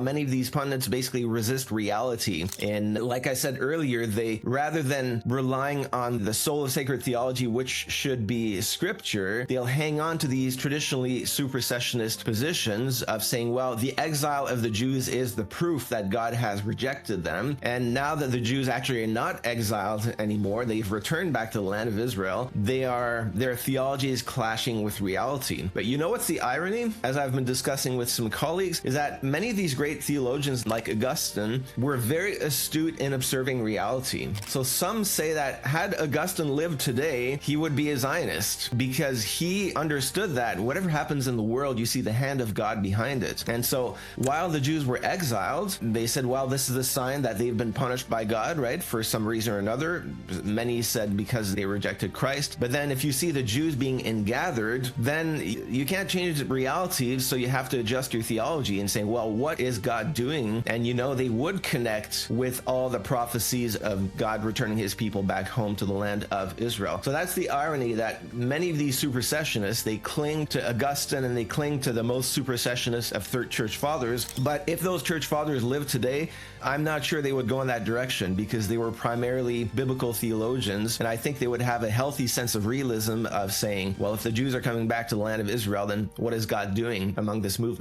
Many of these pundits basically resist reality. And like I said earlier, they, rather than relying on the soul of sacred theology, which should be scripture, they'll hang on to these traditionally supersessionist positions of saying, well, the exile of the Jews is the proof that God has rejected them. And now that the Jews actually are not exiled anymore, they've returned back to the land of Israel, their theology is clashing with reality. But you know what's the irony? As I've been discussing with some colleagues, is that many of these great theologians like Augustine were very astute in observing reality. So some say that had Augustine lived today, he would be a Zionist, because he understood that whatever happens in the world, you see the hand of God behind it. And so while the Jews were exiled, they said, well, this is a sign that they've been punished by God, right? For some reason or another. Many said because they rejected Christ. But then if you see the Jews being ingathered, then you can't change reality, so you have to adjust your theology and say, well, what is God doing? And you know, they would connect with all the prophecies of God returning his people back home to the land of Israel. So that's the irony, that many of these supersessionists, they cling to Augustine and they cling to the most supersessionist of third church fathers. But if those church fathers lived today, I'm not sure they would go in that direction, because they were primarily biblical theologians. And I think they would have a healthy sense of realism of saying, well, if the Jews are coming back to the land of Israel, then what is God doing among this movement?